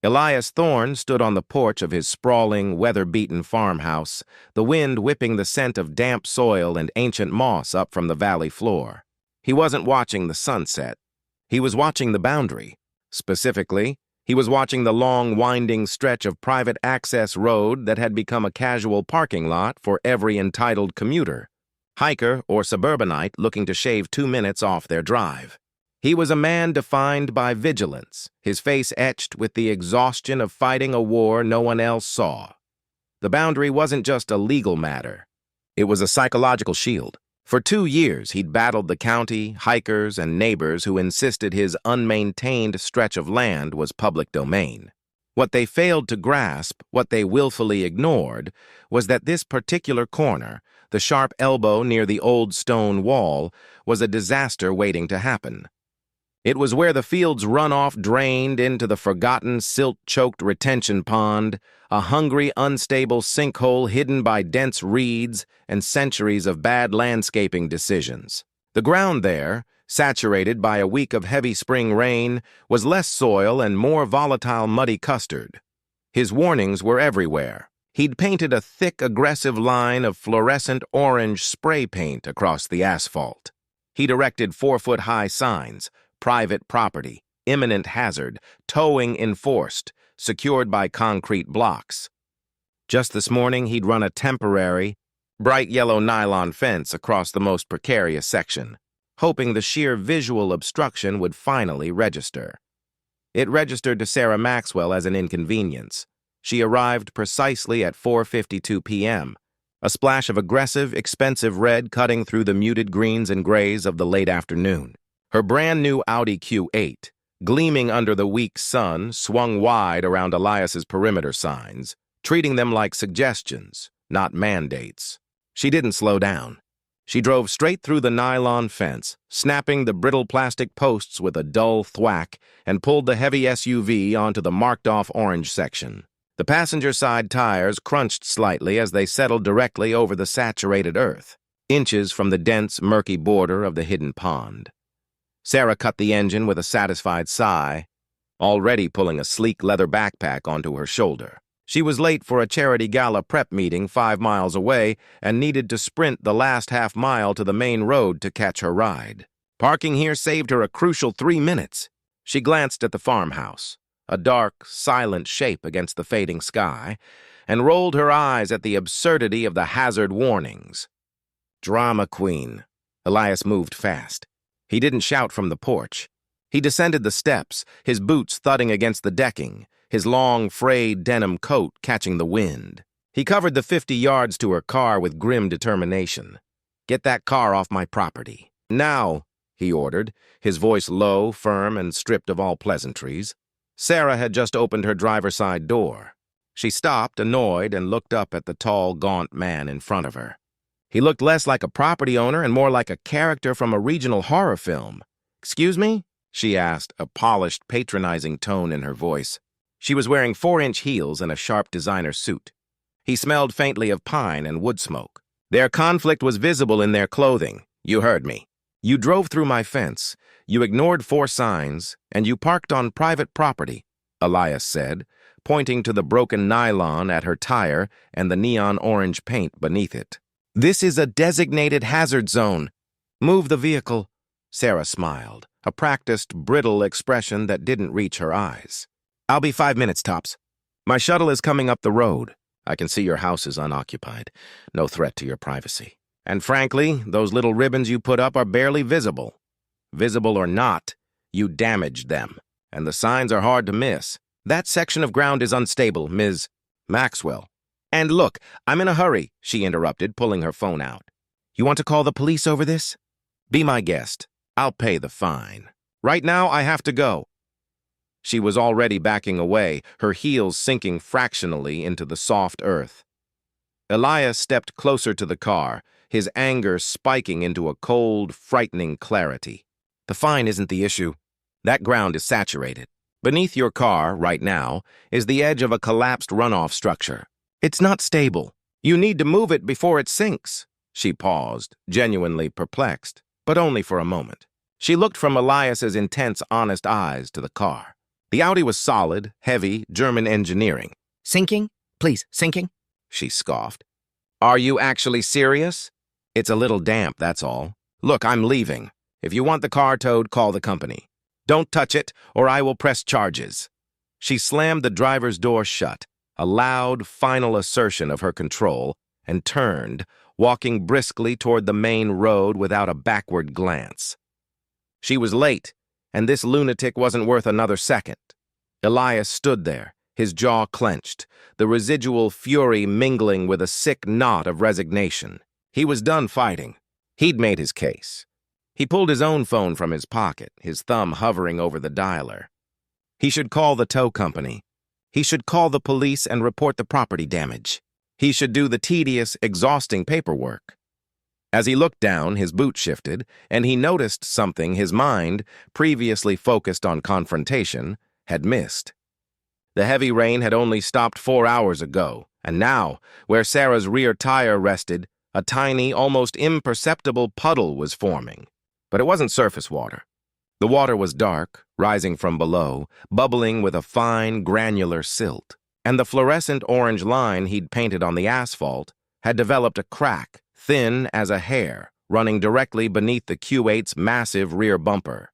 Elias Thorne stood on the porch of his sprawling, weather-beaten farmhouse, the wind whipping the scent of damp soil and ancient moss up from the valley floor. He wasn't watching the sunset. He was watching the boundary. Specifically, he was watching the long, winding stretch of private access road that had become a casual parking lot for every entitled commuter, hiker or suburbanite looking to shave 2 minutes off their drive. He was a man defined by vigilance, his face etched with the exhaustion of fighting a war no one else saw. The boundary wasn't just a legal matter. It was a psychological shield. For 2 years, he'd battled the county, hikers, and neighbors who insisted his unmaintained stretch of land was public domain. What they failed to grasp, what they willfully ignored, was that this particular corner, the sharp elbow near the old stone wall, was a disaster waiting to happen. It was where the field's runoff drained into the forgotten, silt-choked retention pond, a hungry, unstable sinkhole hidden by dense reeds and centuries of bad landscaping decisions. The ground there, saturated by a week of heavy spring rain, was less soil and more volatile muddy custard. His warnings were everywhere. He'd painted a thick, aggressive line of fluorescent orange spray paint across the asphalt. He'd erected 4-foot-high signs, private property, imminent hazard, towing enforced, secured by concrete blocks. Just this morning, he'd run a temporary, bright yellow nylon fence across the most precarious section, hoping the sheer visual obstruction would finally register. It registered to Sarah Maxwell as an inconvenience. She arrived precisely at 4:52 p.m., a splash of aggressive, expensive red cutting through the muted greens and grays of the late afternoon. Her brand-new Audi Q8, gleaming under the weak sun, swung wide around Elias's perimeter signs, treating them like suggestions, not mandates. She didn't slow down. She drove straight through the nylon fence, snapping the brittle plastic posts with a dull thwack, and pulled the heavy SUV onto the marked-off orange section. The passenger side tires crunched slightly as they settled directly over the saturated earth, inches from the dense, murky border of the hidden pond. Sarah cut the engine with a satisfied sigh, already pulling a sleek leather backpack onto her shoulder. She was late for a charity gala prep meeting 5 miles away and needed to sprint the last half-mile to the main road to catch her ride. Parking here saved her a crucial 3 minutes. She glanced at the farmhouse, a dark, silent shape against the fading sky, and rolled her eyes at the absurdity of the hazard warnings. Drama queen. Elias moved fast. He didn't shout from the porch. He descended the steps, his boots thudding against the decking, his long, frayed denim coat catching the wind. He covered the 50 yards to her car with grim determination. "Get that car off my property. Now," he ordered, his voice low, firm, and stripped of all pleasantries. Sarah had just opened her driver's side door. She stopped, annoyed, and looked up at the tall, gaunt man in front of her. He looked less like a property owner and more like a character from a regional horror film. "Excuse me?" she asked, a polished, patronizing tone in her voice. She was wearing 4-inch heels and a sharp designer suit. He smelled faintly of pine and wood smoke. Their conflict was visible in their clothing. "You heard me. You drove through my fence. You ignored 4 signs, and you parked on private property," Elias said, pointing to the broken nylon at her tire and the neon orange paint beneath it. "This is a designated hazard zone. Move the vehicle." Sarah smiled, a practiced, brittle expression that didn't reach her eyes. "I'll be 5 minutes, tops. My shuttle is coming up the road. I can see your house is unoccupied. No threat to your privacy. And frankly, those little ribbons you put up are barely visible. Visible or not, you damaged them, and the signs are hard to miss. That section of ground is unstable, Ms. Maxwell." "And look, I'm in a hurry," she interrupted, pulling her phone out. "You want to call the police over this? Be my guest. I'll pay the fine. Right now, I have to go." She was already backing away, her heels sinking fractionally into the soft earth. Elias stepped closer to the car, his anger spiking into a cold, frightening clarity. "The fine isn't the issue. That ground is saturated. Beneath your car, right now, is the edge of a collapsed runoff structure. It's not stable. You need to move it before it sinks." She paused, genuinely perplexed, but only for a moment. She looked from Elias's intense, honest eyes to the car. The Audi was solid, heavy, German engineering. Sinking? Please, sinking? She scoffed. Are you actually serious? It's a little damp, that's all. Look, I'm leaving. If you want the car towed, call the company. Don't touch it, or I will press charges. She slammed the driver's door shut, a loud, final assertion of her control, and turned, walking briskly toward the main road without a backward glance. She was late, and this lunatic wasn't worth another second. Elias stood there, his jaw clenched, the residual fury mingling with a sick knot of resignation. He was done fighting. He'd made his case. He pulled his own phone from his pocket, his thumb hovering over the dialer. He should call the tow company. He should call the police and report the property damage. He should do the tedious, exhausting paperwork. As he looked down, his boot shifted, and he noticed something his mind, previously focused on confrontation, had missed. The heavy rain had only stopped 4 hours ago, and now, where Sarah's rear tire rested, a tiny, almost imperceptible puddle was forming. But it wasn't surface water. The water was dark, rising from below, bubbling with a fine, granular silt, and the fluorescent orange line he'd painted on the asphalt had developed a crack, thin as a hair, running directly beneath the Q8's massive rear bumper.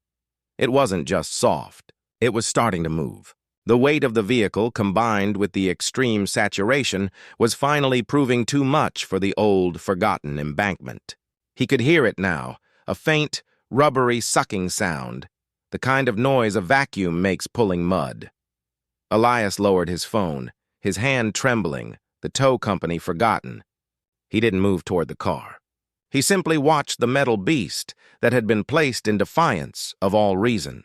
It wasn't just soft. It was starting to move. The weight of the vehicle, combined with the extreme saturation, was finally proving too much for the old, forgotten embankment. He could hear it now, a faint, rubbery sucking sound, the kind of noise a vacuum makes pulling mud. Elias lowered his phone, his hand trembling, the tow company forgotten. He didn't move toward the car. He simply watched the metal beast that had been placed in defiance of all reason.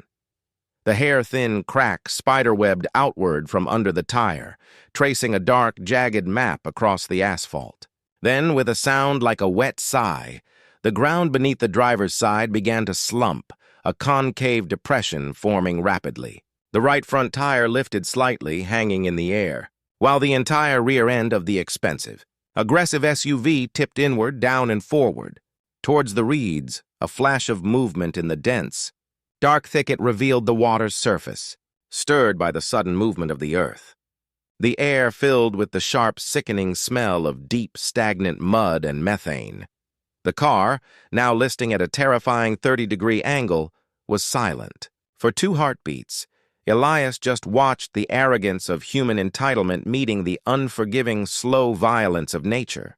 The hair-thin crack spiderwebbed outward from under the tire, tracing a dark, jagged map across the asphalt. Then, with a sound like a wet sigh, the ground beneath the driver's side began to slump, a concave depression forming rapidly. The right front tire lifted slightly, hanging in the air, while the entire rear end of the expensive, aggressive SUV tipped inward, down and forward. Towards the reeds, a flash of movement in the dense, dark thicket revealed the water's surface, stirred by the sudden movement of the earth. The air filled with the sharp, sickening smell of deep, stagnant mud and methane. The car, now listing at a terrifying 30-degree angle, was silent. For 2 heartbeats, Elias just watched the arrogance of human entitlement meeting the unforgiving, slow violence of nature.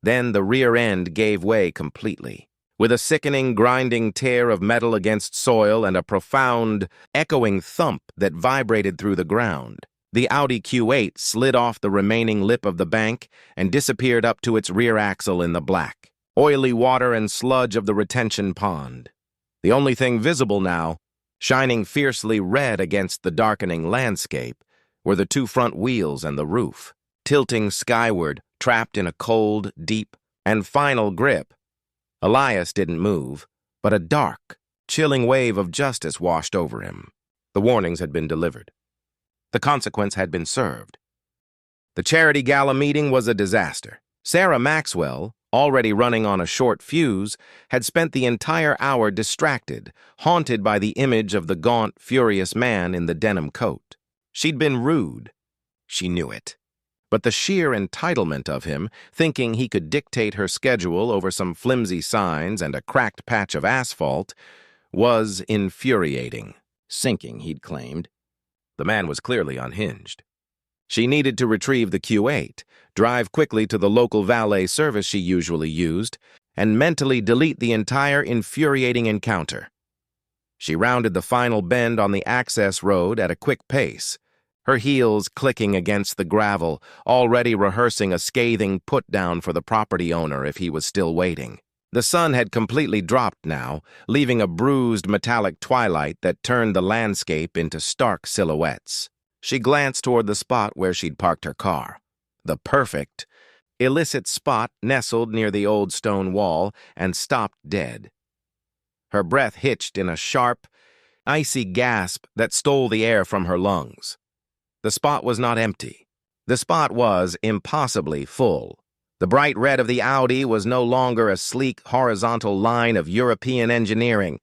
Then the rear end gave way completely. With a sickening, grinding tear of metal against soil and a profound, echoing thump that vibrated through the ground, the Audi Q8 slid off the remaining lip of the bank and disappeared up to its rear axle in the black, oily water and sludge of the retention pond. The only thing visible now, shining fiercely red against the darkening landscape, were the 2 front wheels and the roof, tilting skyward, trapped in a cold, deep, and final grip. Elias didn't move, but a dark, chilling wave of justice washed over him. The warnings had been delivered. The consequence had been served. The charity gala meeting was a disaster. Sarah Maxwell, already running on a short fuse, had spent the entire hour distracted, haunted by the image of the gaunt, furious man in the denim coat. She'd been rude. She knew it. But the sheer entitlement of him, thinking he could dictate her schedule over some flimsy signs and a cracked patch of asphalt, was infuriating. Sinking, he'd claimed. The man was clearly unhinged. She needed to retrieve the Q8, drive quickly to the local valet service she usually used, and mentally delete the entire infuriating encounter. She rounded the final bend on the access road at a quick pace, her heels clicking against the gravel, already rehearsing a scathing put-down for the property owner if he was still waiting. The sun had completely dropped now, leaving a bruised metallic twilight that turned the landscape into stark silhouettes. She glanced toward the spot where she'd parked her car. The perfect, illicit spot nestled near the old stone wall and stopped dead. Her breath hitched in a sharp, icy gasp that stole the air from her lungs. The spot was not empty. The spot was impossibly full. The bright red of the Audi was no longer a sleek, horizontal line of European engineering.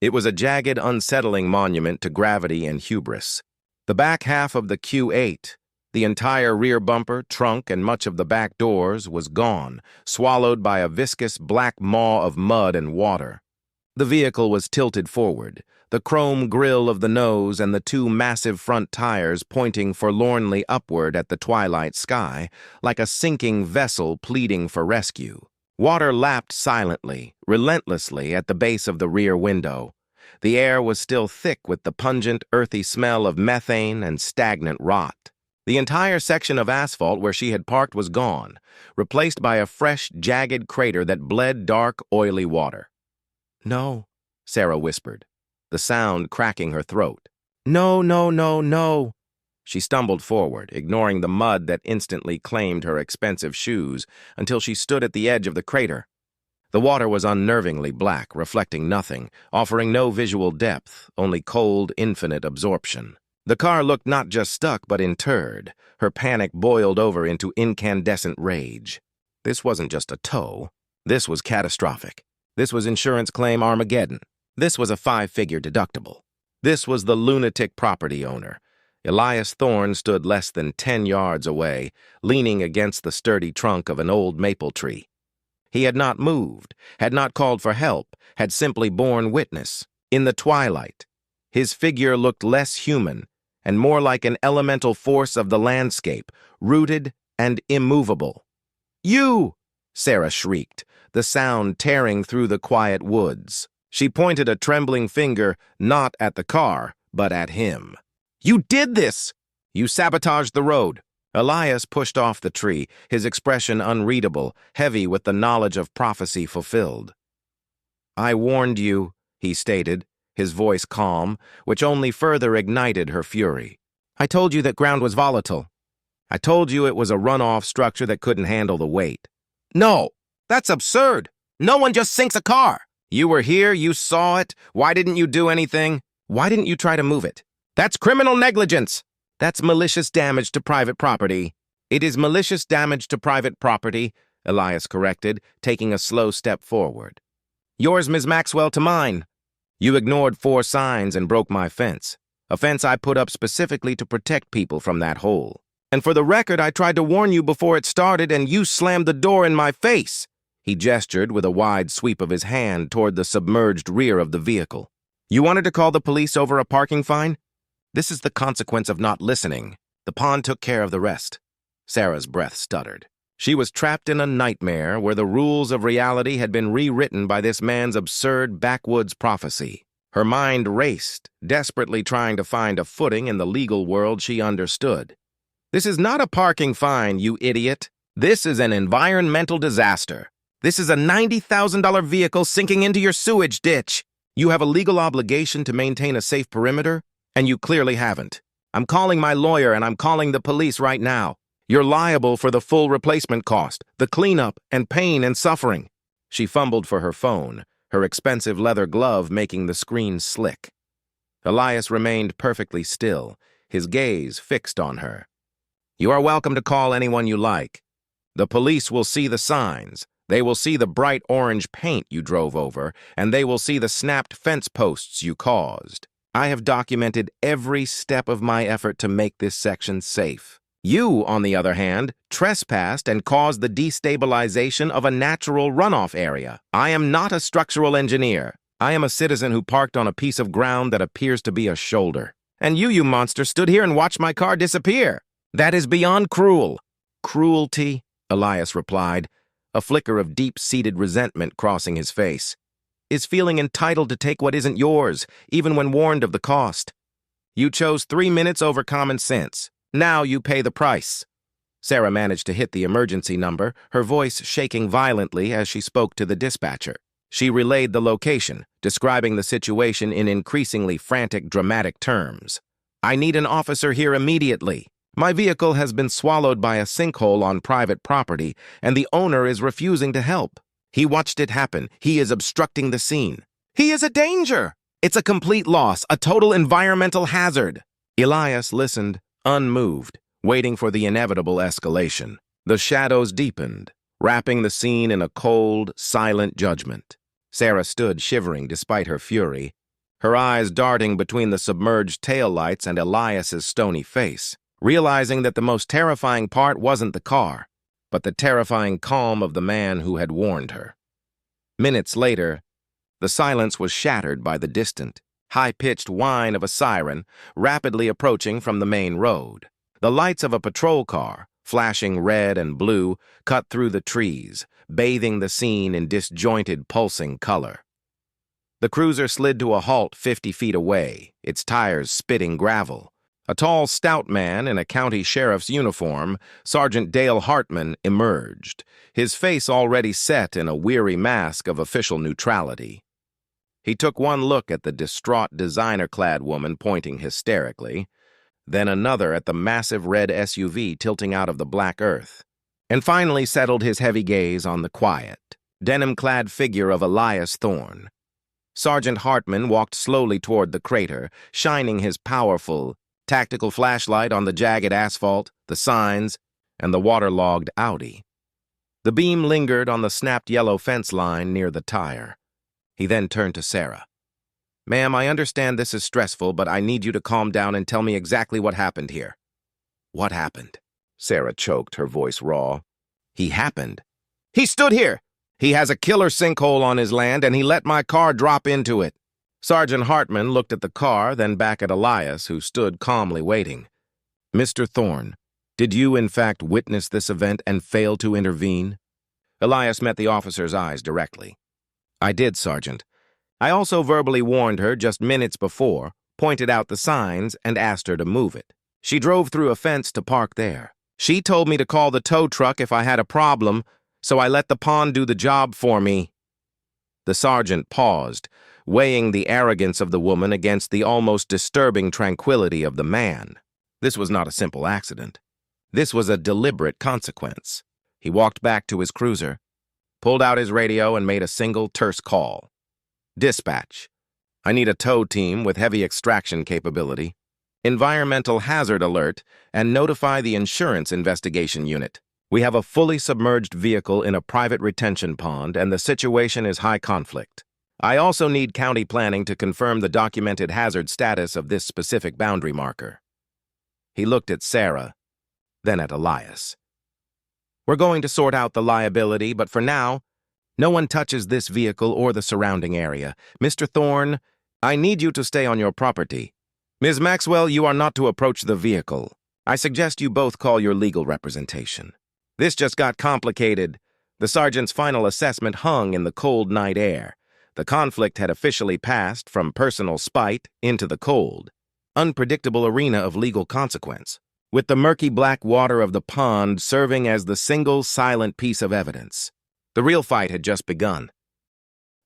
It was a jagged, unsettling monument to gravity and hubris. The back half of the Q8, the entire rear bumper, trunk, and much of the back doors was gone, swallowed by a viscous black maw of mud and water. The vehicle was tilted forward, the chrome grille of the nose and the two massive front tires pointing forlornly upward at the twilight sky, like a sinking vessel pleading for rescue. Water lapped silently, relentlessly at the base of the rear window. The air was still thick with the pungent, earthy smell of methane and stagnant rot. The entire section of asphalt where she had parked was gone, replaced by a fresh, jagged crater that bled dark, oily water. "No," Sarah whispered, the sound cracking her throat. "No, no, no, no." She stumbled forward, ignoring the mud that instantly claimed her expensive shoes, until she stood at the edge of the crater. The water was unnervingly black, reflecting nothing, offering no visual depth, only cold, infinite absorption. The car looked not just stuck, but interred. Her panic boiled over into incandescent rage. This wasn't just a tow. This was catastrophic. This was insurance claim Armageddon. This was a 5-figure deductible. This was the lunatic property owner. Elias Thorne stood less than 10 yards away, leaning against the sturdy trunk of an old maple tree. He had not moved, had not called for help, had simply borne witness. In the twilight, his figure looked less human and more like an elemental force of the landscape, rooted and immovable. "You!" Sarah shrieked, the sound tearing through the quiet woods. She pointed a trembling finger not at the car, but at him. "You did this! You sabotaged the road." Elias pushed off the tree, his expression unreadable, heavy with the knowledge of prophecy fulfilled. "I warned you," he stated, his voice calm, which only further ignited her fury. "I told you that ground was volatile. I told you it was a runoff structure that couldn't handle the weight." "No, that's absurd. No one just sinks a car." "You were here, you saw it. Why didn't you do anything? Why didn't you try to move it? That's criminal negligence. That's malicious damage to private property." "It is malicious damage to private property," Elias corrected, taking a slow step forward. "Yours, Ms. Maxwell, to mine. You ignored 4 signs and broke my fence, a fence I put up specifically to protect people from that hole. And for the record, I tried to warn you before it started, and you slammed the door in my face." He gestured with a wide sweep of his hand toward the submerged rear of the vehicle. "You wanted to call the police over a parking fine? This is the consequence of not listening. The pond took care of the rest." Sarah's breath stuttered. She was trapped in a nightmare where the rules of reality had been rewritten by this man's absurd backwoods prophecy. Her mind raced, desperately trying to find a footing in the legal world she understood. "This is not a parking fine, you idiot. This is an environmental disaster. This is a $90,000 vehicle sinking into your sewage ditch. You have a legal obligation to maintain a safe perimeter, and you clearly haven't. I'm calling my lawyer and I'm calling the police right now. You're liable for the full replacement cost, the cleanup, and pain and suffering." She fumbled for her phone, her expensive leather glove making the screen slick. Elias remained perfectly still, his gaze fixed on her. "You are welcome to call anyone you like. The police will see the signs. They will see the bright orange paint you drove over, and they will see the snapped fence posts you caused. I have documented every step of my effort to make this section safe. You, on the other hand, trespassed and caused the destabilization of a natural runoff area. I am not a structural engineer. I am a citizen who parked on a piece of ground that appears to be a shoulder. And you monster, stood here and watched my car disappear. That is beyond cruel." "Cruelty," Elias replied, a flicker of deep-seated resentment crossing his face, "is feeling entitled to take what isn't yours, even when warned of the cost. You chose 3 minutes over common sense. Now you pay the price." Sarah managed to hit the emergency number, her voice shaking violently as she spoke to the dispatcher. She relayed the location, describing the situation in increasingly frantic, dramatic terms. "I need an officer here immediately. My vehicle has been swallowed by a sinkhole on private property, and the owner is refusing to help. He watched it happen. He is obstructing the scene. He is a danger. It's a complete loss, a total environmental hazard." Elias listened, unmoved, waiting for the inevitable escalation. The shadows deepened, wrapping the scene in a cold, silent judgment. Sarah stood shivering despite her fury, her eyes darting between the submerged taillights and Elias's stony face, realizing that the most terrifying part wasn't the car, but the terrifying calm of the man who had warned her. Minutes later, the silence was shattered by the distant, high-pitched whine of a siren rapidly approaching from the main road. The lights of a patrol car, flashing red and blue, cut through the trees, bathing the scene in disjointed, pulsing color. The cruiser slid to a halt 50 feet away, its tires spitting gravel. A tall, stout man in a county sheriff's uniform, Sergeant Dale Hartman, emerged, his face already set in a weary mask of official neutrality. He took one look at the distraught designer-clad woman pointing hysterically, then another at the massive red SUV tilting out of the black earth, and finally settled his heavy gaze on the quiet, denim-clad figure of Elias Thorne. Sergeant Hartman walked slowly toward the crater, shining his powerful, tactical flashlight on the jagged asphalt, the signs, and the waterlogged Audi. The beam lingered on the snapped yellow fence line near the tire. He then turned to Sarah. "Ma'am, I understand this is stressful, but I need you to calm down and tell me exactly what happened here." "What happened?" Sarah choked, her voice raw. "He happened. He stood here. He has a killer sinkhole on his land, and he let my car drop into it." Sergeant Hartman looked at the car, then back at Elias, who stood calmly waiting. "Mr. Thorne, did you in fact witness this event and fail to intervene?" Elias met the officer's eyes directly. "I did, Sergeant. I also verbally warned her just minutes before, pointed out the signs, and asked her to move it. She drove through a fence to park there. She told me to call the tow truck if I had a problem, so I let the pond do the job for me." The sergeant paused, weighing the arrogance of the woman against the almost disturbing tranquility of the man. This was not a simple accident. This was a deliberate consequence. He walked back to his cruiser, pulled out his radio, and made a single terse call. "Dispatch. I need a tow team with heavy extraction capability. Environmental hazard alert, and notify the insurance investigation unit. We have a fully submerged vehicle in a private retention pond, and the situation is high conflict. I also need county planning to confirm the documented hazard status of this specific boundary marker." He looked at Sarah, then at Elias. "We're going to sort out the liability, but for now, no one touches this vehicle or the surrounding area. Mr. Thorne, I need you to stay on your property. Ms. Maxwell, you are not to approach the vehicle. I suggest you both call your legal representation." This just got complicated. The sergeant's final assessment hung in the cold night air. The conflict had officially passed from personal spite into the cold, unpredictable arena of legal consequence, with the murky black water of the pond serving as the single silent piece of evidence. The real fight had just begun.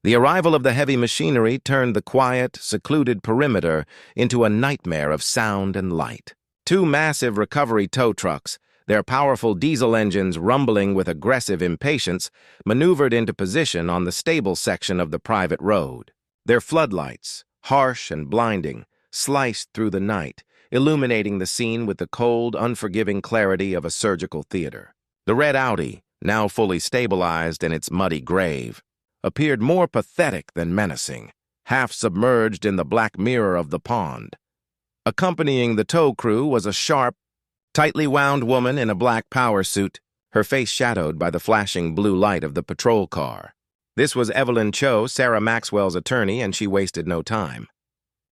The arrival of the heavy machinery turned the quiet, secluded perimeter into a nightmare of sound and light. Two massive recovery tow trucks, their powerful diesel engines rumbling with aggressive impatience, maneuvered into position on the stable section of the private road. Their floodlights, harsh and blinding, sliced through the night, illuminating the scene with the cold, unforgiving clarity of a surgical theater. The red Audi, now fully stabilized in its muddy grave, appeared more pathetic than menacing, half submerged in the black mirror of the pond. Accompanying the tow crew was a sharp, tightly wound woman in a black power suit, her face shadowed by the flashing blue light of the patrol car. This was Evelyn Cho, Sarah Maxwell's attorney, and she wasted no time.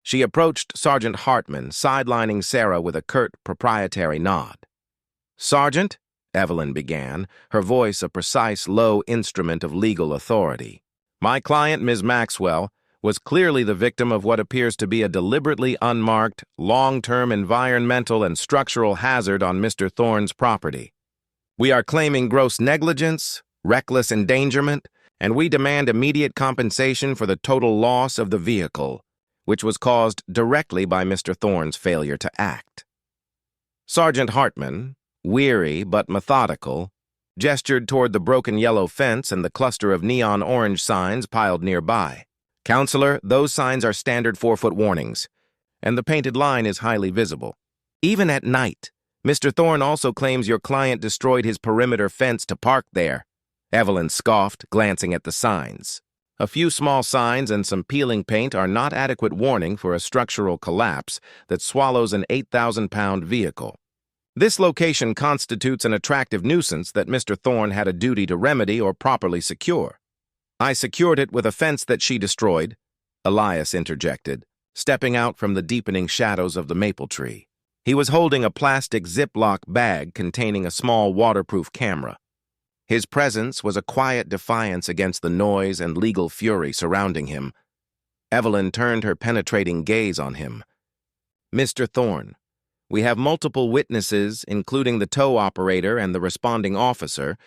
She approached Sergeant Hartman, sidelining Sarah with a curt, proprietary nod. "Sergeant," Evelyn began, her voice a precise, low instrument of legal authority, "my client, Ms. Maxwell, was clearly the victim of what appears to be a deliberately unmarked, long-term environmental and structural hazard on Mr. Thorne's property. We are claiming gross negligence, reckless endangerment, and we demand immediate compensation for the total loss of the vehicle, which was caused directly by Mr. Thorne's failure to act." Sergeant Hartman, weary but methodical, gestured toward the broken yellow fence and the cluster of neon orange signs piled nearby. "Counselor, those signs are standard 4-foot warnings, and the painted line is highly visible. Even at night, Mr. Thorne also claims your client destroyed his perimeter fence to park there." Evelyn scoffed, glancing at the signs. A few small signs and some peeling paint are not adequate warning for a structural collapse that swallows an 8,000-pound vehicle. This location constitutes an attractive nuisance that Mr. Thorne had a duty to remedy or properly secure. I secured it with a fence that she destroyed, Elias interjected, stepping out from the deepening shadows of the maple tree. He was holding a plastic Ziploc bag containing a small waterproof camera. His presence was a quiet defiance against the noise and legal fury surrounding him. Evelyn turned her penetrating gaze on him. "Mr. Thorne, we have multiple witnesses, including the tow operator and the responding officer,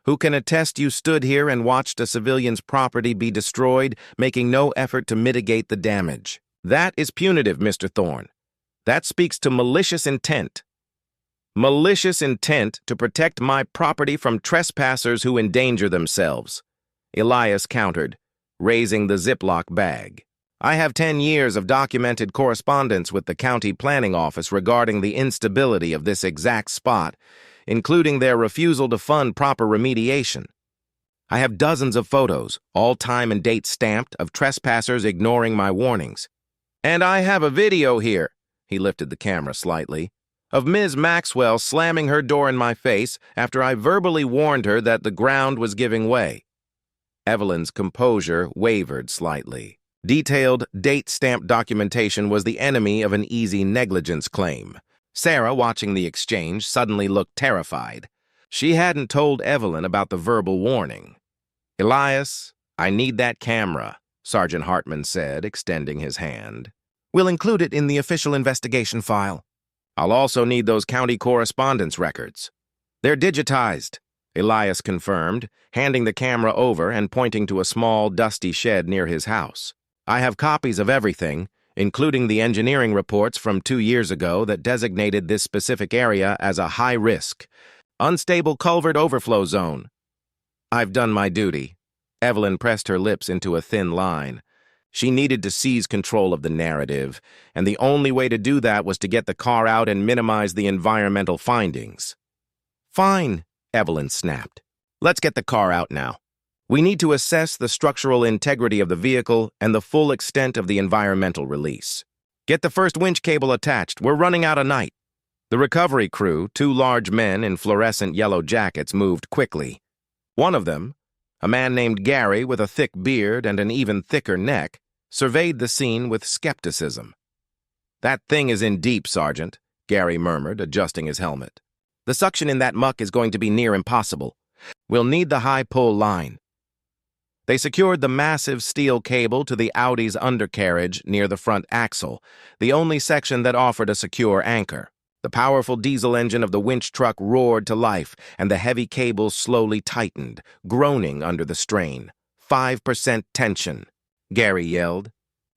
who can attest you stood here and watched a civilian's property be destroyed, making no effort to mitigate the damage. That is punitive, Mr. Thorne. That speaks to malicious intent. Malicious intent to protect my property from trespassers who endanger themselves," Elias countered, raising the Ziploc bag. "I have 10 years of documented correspondence with the county planning office regarding the instability of this exact spot, including their refusal to fund proper remediation. I have dozens of photos, all time and date stamped, of trespassers ignoring my warnings. And I have a video here," he lifted the camera slightly, "of Ms. Maxwell slamming her door in my face after I verbally warned her that the ground was giving way." Evelyn's composure wavered slightly. Detailed, date-stamped documentation was the enemy of an easy negligence claim. Sarah, watching the exchange, suddenly looked terrified. She hadn't told Evelyn about the verbal warning. "Elias, I need that camera," Sergeant Hartman said, extending his hand. "We'll include it in the official investigation file. I'll also need those county correspondence records." "They're digitized," Elias confirmed, handing the camera over and pointing to a small, dusty shed near his house. "I have copies of everything, including the engineering reports from 2 years ago that designated this specific area as a high-risk, unstable culvert overflow zone." "I've done my duty." Evelyn pressed her lips into a thin line. She needed to seize control of the narrative, and the only way to do that was to get the car out and minimize the environmental findings. "Fine," Evelyn snapped. "Let's get the car out now. We need to assess the structural integrity of the vehicle and the full extent of the environmental release. Get the first winch cable attached. We're running out of night." The recovery crew, 2 large men in fluorescent yellow jackets, moved quickly. One of them, a man named Gary with a thick beard and an even thicker neck, surveyed the scene with skepticism. "That thing is in deep, Sergeant," Gary murmured, adjusting his helmet. "The suction in that muck is going to be near impossible. We'll need the high-pull line." They secured the massive steel cable to the Audi's undercarriage near the front axle, the only section that offered a secure anchor. The powerful diesel engine of the winch truck roared to life, and the heavy cable slowly tightened, groaning under the strain. 5% tension, Gary yelled.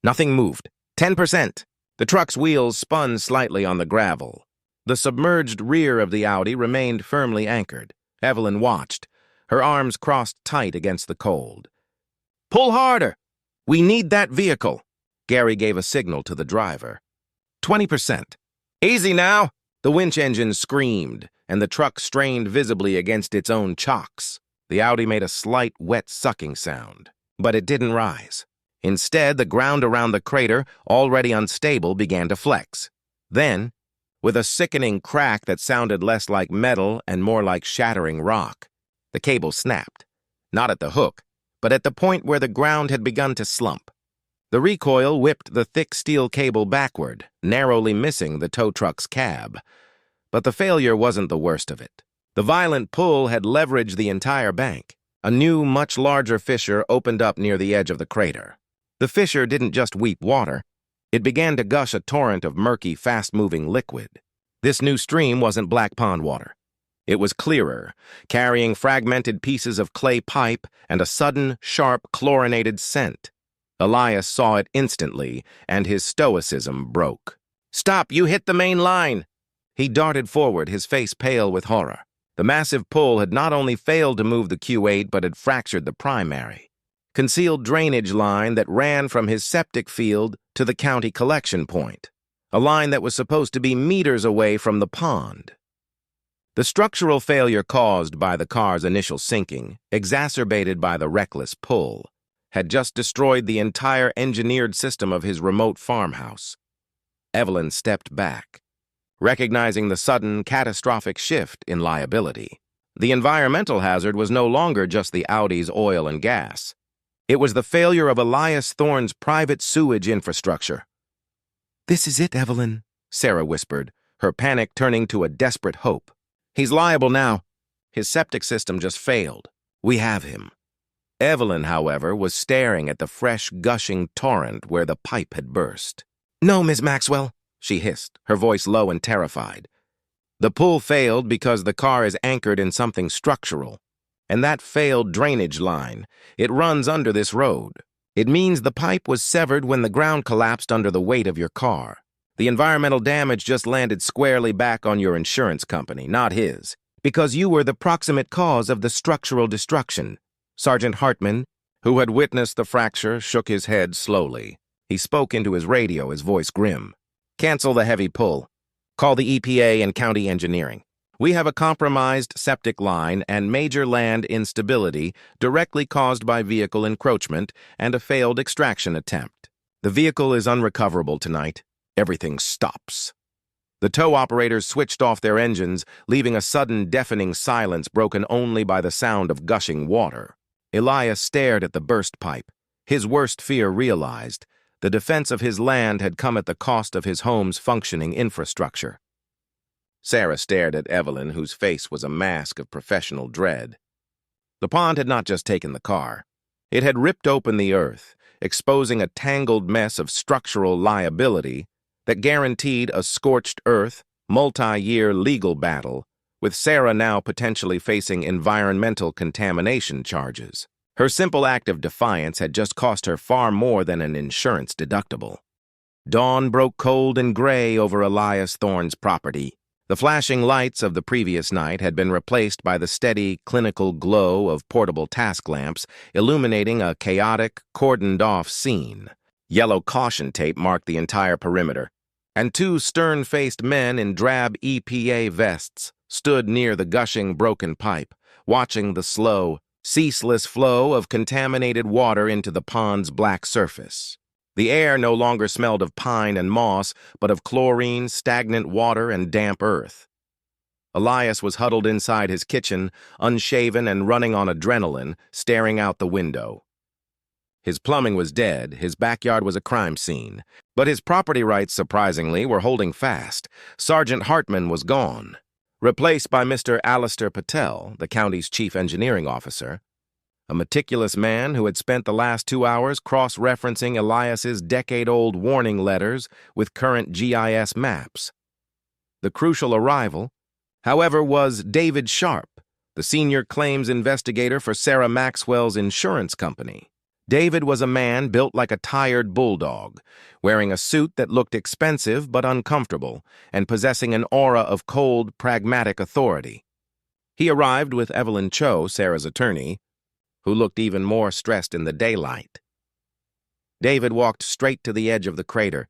Nothing moved. 10%. The truck's wheels spun slightly on the gravel. The submerged rear of the Audi remained firmly anchored. Evelyn watched, her arms crossed tight against the cold. "Pull harder! We need that vehicle!" Gary gave a signal to the driver. 20%. "Easy now!" The winch engine screamed, and the truck strained visibly against its own chocks. The Audi made a slight, wet sucking sound, but it didn't rise. Instead, the ground around the crater, already unstable, began to flex. Then, with a sickening crack that sounded less like metal and more like shattering rock, the cable snapped, not at the hook, but at the point where the ground had begun to slump. The recoil whipped the thick steel cable backward, narrowly missing the tow truck's cab. But the failure wasn't the worst of it. The violent pull had leveraged the entire bank. A new, much larger fissure opened up near the edge of the crater. The fissure didn't just weep water. It began to gush a torrent of murky, fast-moving liquid. This new stream wasn't Black Pond water. It was clearer, carrying fragmented pieces of clay pipe and a sudden, sharp, chlorinated scent. Elias saw it instantly, and his stoicism broke. "Stop! You hit the main line!" He darted forward, his face pale with horror. The massive pull had not only failed to move the Q8, but had fractured the primary, concealed drainage line that ran from his septic field to the county collection point, a line that was supposed to be meters away from the pond. The structural failure caused by the car's initial sinking, exacerbated by the reckless pull, had just destroyed the entire engineered system of his remote farmhouse. Evelyn stepped back, recognizing the sudden, catastrophic shift in liability. The environmental hazard was no longer just the Audi's oil and gas. It was the failure of Elias Thorne's private sewage infrastructure. "This is it, Evelyn," Sarah whispered, her panic turning to a desperate hope. "He's liable now. His septic system just failed. We have him." Evelyn, however, was staring at the fresh, gushing torrent where the pipe had burst. "No, Miss Maxwell," she hissed, her voice low and terrified. "The pull failed because the car is anchored in something structural. And that failed drainage line, it runs under this road. It means the pipe was severed when the ground collapsed under the weight of your car. The environmental damage just landed squarely back on your insurance company, not his, because you were the proximate cause of the structural destruction." Sergeant Hartman, who had witnessed the fracture, shook his head slowly. He spoke into his radio, his voice grim. "Cancel the heavy pull. Call the EPA and county engineering. We have a compromised septic line and major land instability directly caused by vehicle encroachment and a failed extraction attempt. The vehicle is unrecoverable tonight. Everything stops." The tow operators switched off their engines, leaving a sudden deafening silence broken only by the sound of gushing water. Elias stared at the burst pipe. His worst fear realized. The defense of his land had come at the cost of his home's functioning infrastructure. Sarah stared at Evelyn, whose face was a mask of professional dread. The pond had not just taken the car. It had ripped open the earth, exposing a tangled mess of structural liability that guaranteed a scorched earth, multi-year legal battle, with Sarah now potentially facing environmental contamination charges. Her simple act of defiance had just cost her far more than an insurance deductible. Dawn broke cold and gray over Elias Thorne's property. The flashing lights of the previous night had been replaced by the steady, clinical glow of portable task lamps, illuminating a chaotic, cordoned-off scene. Yellow caution tape marked the entire perimeter, and two stern-faced men in drab EPA vests stood near the gushing, broken pipe, watching the slow, ceaseless flow of contaminated water into the pond's black surface. The air no longer smelled of pine and moss, but of chlorine, stagnant water, and damp earth. Elias was huddled inside his kitchen, unshaven and running on adrenaline, staring out the window. His plumbing was dead, his backyard was a crime scene, but his property rights, surprisingly, were holding fast. Sergeant Hartman was gone, replaced by Mr. Alistair Patel, the county's chief engineering officer, a meticulous man who had spent the last 2 hours cross-referencing Elias's decade-old warning letters with current GIS maps. The crucial arrival, however, was David Sharp, the senior claims investigator for Sarah Maxwell's insurance company. David was a man built like a tired bulldog, wearing a suit that looked expensive but uncomfortable, and possessing an aura of cold, pragmatic authority. He arrived with Evelyn Cho, Sarah's attorney, who looked even more stressed in the daylight. David walked straight to the edge of the crater,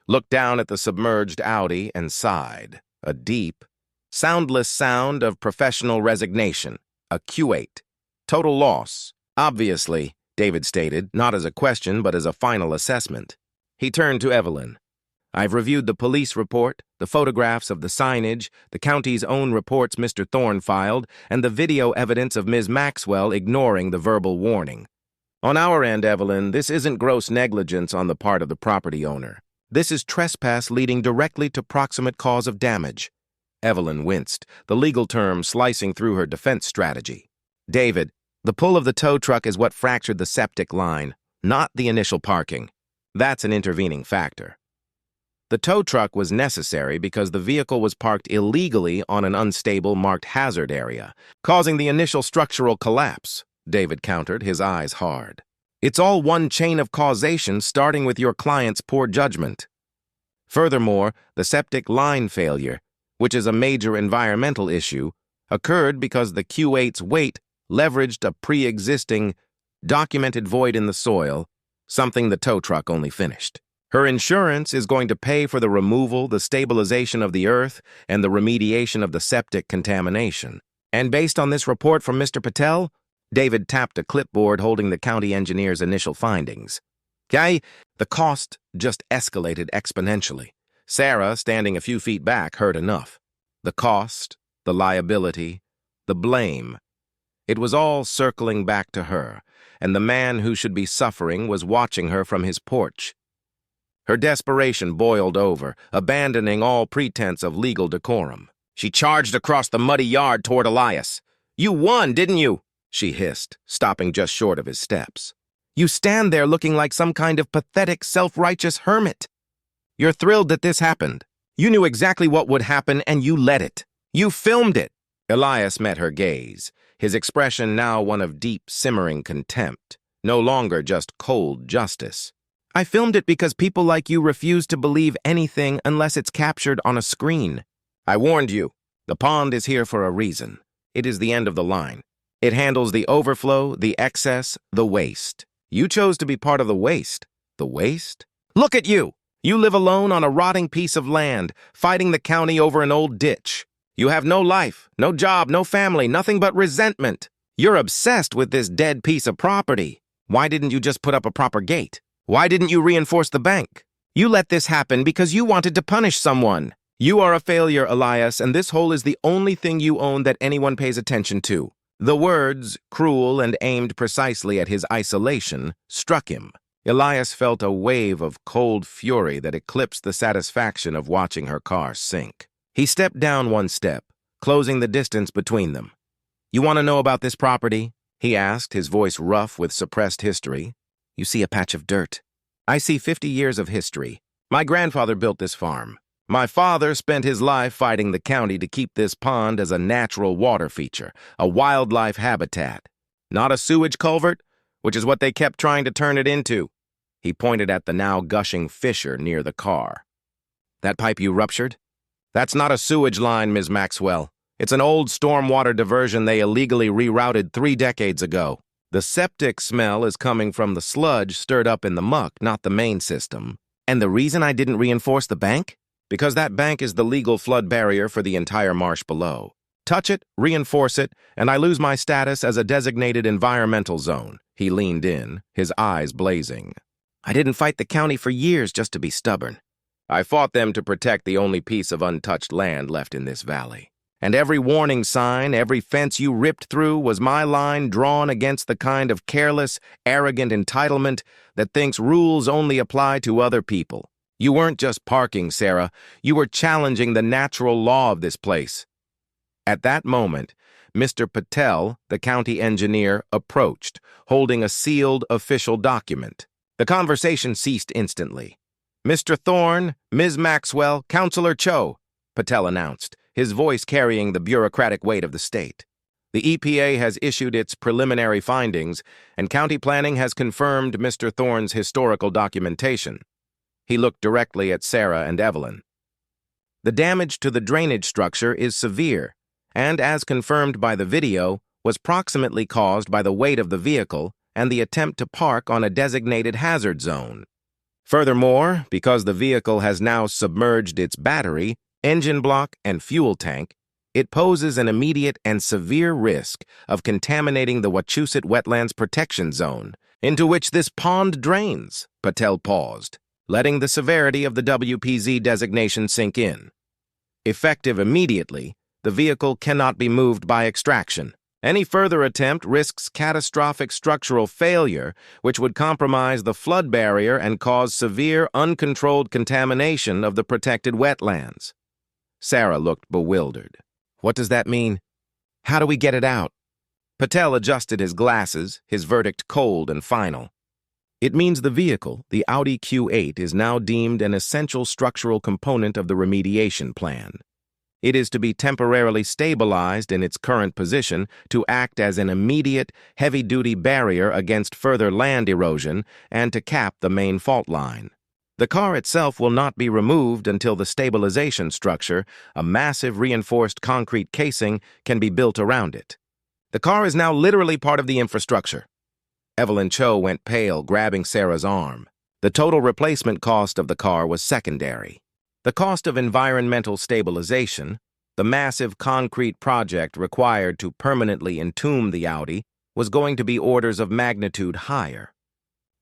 looked down at the submerged Audi, and sighed, a deep, soundless sound of professional resignation. A Q8. Total loss. Obviously, David stated, not as a question but as a final assessment. He turned to Evelyn. "I've reviewed the police report, the photographs of the signage, the county's own reports Mr. Thorne filed, and the video evidence of Ms. Maxwell ignoring the verbal warning. On our end, Evelyn, this isn't gross negligence on the part of the property owner. This is trespass leading directly to proximate cause of damage." Evelyn winced, the legal term slicing through her defense strategy. "David, the pull of the tow truck is what fractured the septic line, not the initial parking. That's an intervening factor. The tow truck was necessary because the vehicle was parked illegally on an unstable marked hazard area, causing the initial structural collapse," David countered, his eyes hard. "It's all one chain of causation starting with your client's poor judgment. Furthermore, the septic line failure, which is a major environmental issue, occurred because the Q8's weight leveraged a pre-existing, documented void in the soil, something the tow truck only finished. Her insurance is going to pay for the removal, the stabilization of the earth, and the remediation of the septic contamination. And based on this report from Mr. Patel, David tapped a clipboard holding the county engineer's initial findings. Okay, the cost just escalated exponentially. Sarah, standing a few feet back, heard enough. The cost, the liability, the blame. It was all circling back to her, and the man who should be suffering was watching her from his porch. Her desperation boiled over, abandoning all pretense of legal decorum. She charged across the muddy yard toward Elias. "You won, didn't you?" she hissed, stopping just short of his steps. "You stand there looking like some kind of pathetic, self-righteous hermit. You're thrilled that this happened. You knew exactly what would happen, and you let it. You filmed it." Elias met her gaze, his expression now one of deep, simmering contempt, no longer just cold justice. "I filmed it because people like you refuse to believe anything unless it's captured on a screen. I warned you. The pond is here for a reason. It is the end of the line. It handles the overflow, the excess, the waste. You chose to be part of the waste. The waste? Look at you! You live alone on a rotting piece of land, fighting the county over an old ditch. You have no life, no job, no family, nothing but resentment. You're obsessed with this dead piece of property. Why didn't you just put up a proper gate? Why didn't you reinforce the bank? You let this happen because you wanted to punish someone. You are a failure, Elias, and this hole is the only thing you own that anyone pays attention to." The words, cruel and aimed precisely at his isolation, struck him. Elias felt a wave of cold fury that eclipsed the satisfaction of watching her car sink. He stepped down one step, closing the distance between them. "You want to know about this property?" he asked, his voice rough with suppressed history. "You see a patch of dirt. I see 50 years of history. My grandfather built this farm. My father spent his life fighting the county to keep this pond as a natural water feature, a wildlife habitat. Not a sewage culvert, which is what they kept trying to turn it into." He pointed at the now gushing fissure near the car. "That pipe you ruptured? That's not a sewage line, Ms. Maxwell. It's an old stormwater diversion they illegally rerouted 3 decades ago. The septic smell is coming from the sludge stirred up in the muck, not the main system. And the reason I didn't reinforce the bank? Because that bank is the legal flood barrier for the entire marsh below. Touch it, reinforce it, and I lose my status as a designated environmental zone." He leaned in, his eyes blazing. "I didn't fight the county for years just to be stubborn. I fought them to protect the only piece of untouched land left in this valley. And every warning sign, every fence you ripped through was my line drawn against the kind of careless, arrogant entitlement that thinks rules only apply to other people. You weren't just parking, Sarah. You were challenging the natural law of this place." At that moment, Mr. Patel, the county engineer, approached, holding a sealed official document. The conversation ceased instantly. "Mr. Thorne, Ms. Maxwell, Councilor Cho," Patel announced, his voice carrying the bureaucratic weight of the state. "The EPA has issued its preliminary findings, and county planning has confirmed Mr. Thorne's historical documentation." He looked directly at Sarah and Evelyn. "The damage to the drainage structure is severe, and as confirmed by the video, was proximately caused by the weight of the vehicle and the attempt to park on a designated hazard zone. Furthermore, because the vehicle has now submerged its battery, engine block, and fuel tank, it poses an immediate and severe risk of contaminating the Wachusett Wetlands Protection Zone, into which this pond drains." Patel paused, letting the severity of the WPZ designation sink in. "Effective immediately, the vehicle cannot be moved by extraction. Any further attempt risks catastrophic structural failure, which would compromise the flood barrier and cause severe, uncontrolled contamination of the protected wetlands." Sarah looked bewildered. "What does that mean? How do we get it out?" Patel adjusted his glasses, his verdict cold and final. "It means the vehicle, the Audi Q8, is now deemed an essential structural component of the remediation plan. It is to be temporarily stabilized in its current position to act as an immediate, heavy-duty barrier against further land erosion and to cap the main fault line. The car itself will not be removed until the stabilization structure, a massive reinforced concrete casing, can be built around it. The car is now literally part of the infrastructure." Evelyn Cho went pale, grabbing Sarah's arm. The total replacement cost of the car was secondary. The cost of environmental stabilization, the massive concrete project required to permanently entomb the Audi, was going to be orders of magnitude higher.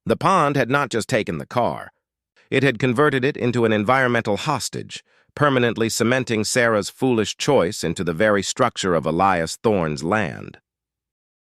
The pond had not just taken the car. It had converted it into an environmental hostage, permanently cementing Sarah's foolish choice into the very structure of Elias Thorne's land.